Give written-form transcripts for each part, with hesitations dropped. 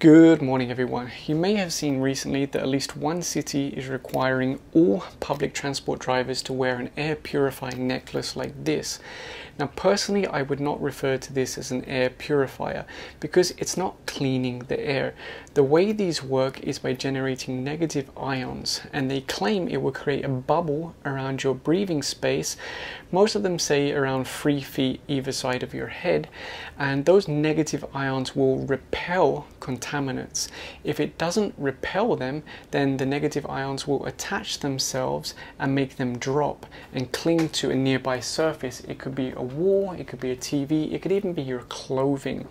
Good morning everyone. You may have seen recently that at least one city is requiring all public transport drivers to wear an air purifying necklace like this. Now personally I would not refer to this as an air purifier because it's not cleaning the air. The way these work is by generating negative ions, and they claim it will create a bubble around your breathing space. Most of them say around 3 feet either side of your head, and those negative ions will repel contaminants. If it doesn't repel them, then the negative ions will attach themselves and make them drop and cling to a nearby surface. It could be a wall, it could be a TV, it could even be your clothing.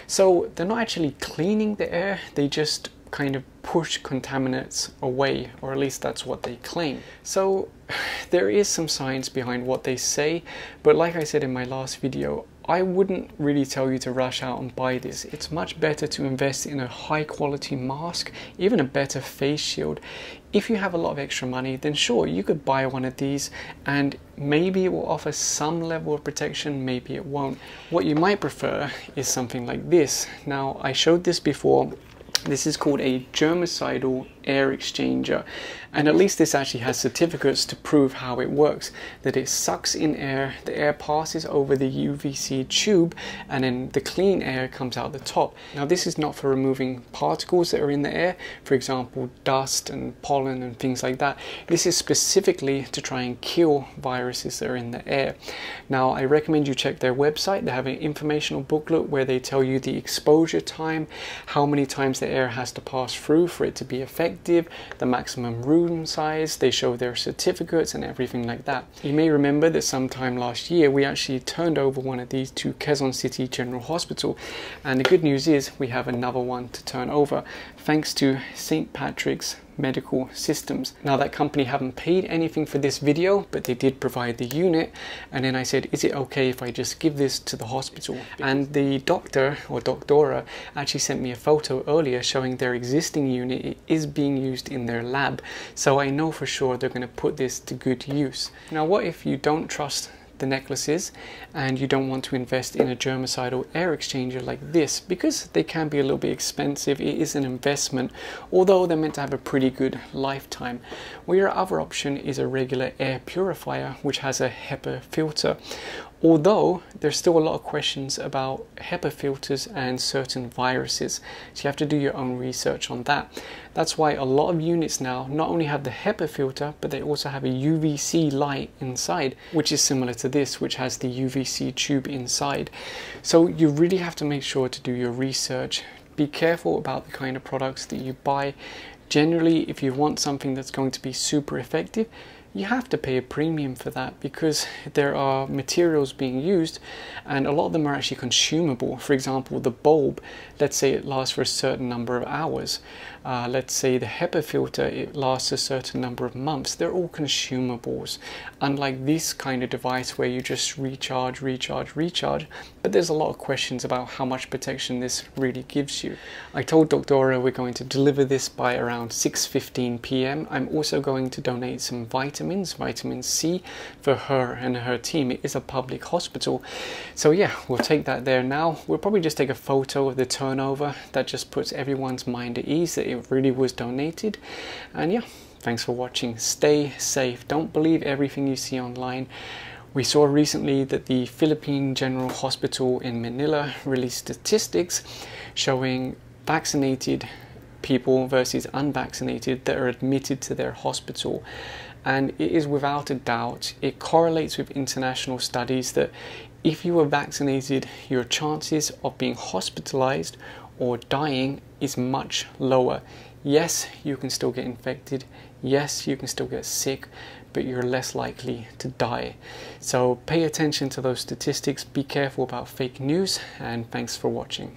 So they're not actually cleaning the air, they just kind of push contaminants away, or at least that's what they claim. So there is some science behind what they say, but like I said in my last video, I wouldn't really tell you to rush out and buy this. It's much better to invest in a high quality mask, even a better face shield. If you have a lot of extra money, then sure, you could buy one of these and maybe it will offer some level of protection, maybe it won't. What you might prefer is something like this. Now, I showed this before. This is called a Germicidal Air Exchanger, and at least this actually has certificates to prove how it works, that it sucks in air, the air passes over the UVC tube, and then the clean air comes out the top. Now this is not for removing particles that are in the air, for example dust and pollen and things like that. This is specifically to try and kill viruses that are in the air. Now I recommend you check their website. They have an informational booklet where they tell you the exposure time, how many times the air has to pass through for it to be effective, the maximum room size. They show their certificates and everything like that. You may remember that sometime last year we actually turned over one of these to Quezon City General Hospital, and the good news is we have another one to turn over thanks to St. Patrick's Medical Systems. Now that company haven't paid anything for this video, but they did provide the unit, and then I said, is it okay if I just give this to the hospital? And the doctor or doctora actually sent me a photo earlier showing their existing unit. It is being used in their lab, so I know for sure they're going to put this to good use. Now what if you don't trust the necklaces and you don't want to invest in a germicidal air exchanger like this, because they can be a little bit expensive? It is an investment, although they're meant to have a pretty good lifetime. Well, your other option is a regular air purifier which has a HEPA filter, although there's still a lot of questions about HEPA filters and certain viruses, so you have to do your own research on that. That's why a lot of units now not only have the HEPA filter, but they also have a UVC light inside, which is similar to this, which has the UVC tube inside. So you really have to make sure to do your research. Be careful about the kind of products that you buy. Generally, if you want something that's going to be super effective, you have to pay a premium for that, because there are materials being used and a lot of them are actually consumable. For example, the bulb, let's say it lasts for a certain number of hours. Let's say the HEPA filter, it lasts a certain number of months. They're all consumables, unlike this kind of device where you just recharge. But there's a lot of questions about how much protection this really gives you. I told Doctora we're going to deliver this by around 6:15 p.m. I'm also going to donate some vitamin C for her and her team. It is a public hospital, so yeah, we'll take that there now. We'll probably just take a photo of the turnover. That just puts everyone's mind at ease that it really was donated. And yeah, thanks for watching. Stay safe. Don't believe everything you see online. We saw recently that the Philippine General Hospital in Manila released statistics showing vaccinated people versus unvaccinated that are admitted to their hospital. And it is without a doubt, it correlates with international studies that if you are vaccinated, your chances of being hospitalized or dying is much lower. Yes, you can still get infected. Yes, you can still get sick, but you're less likely to die. So pay attention to those statistics, be careful about fake news, and thanks for watching.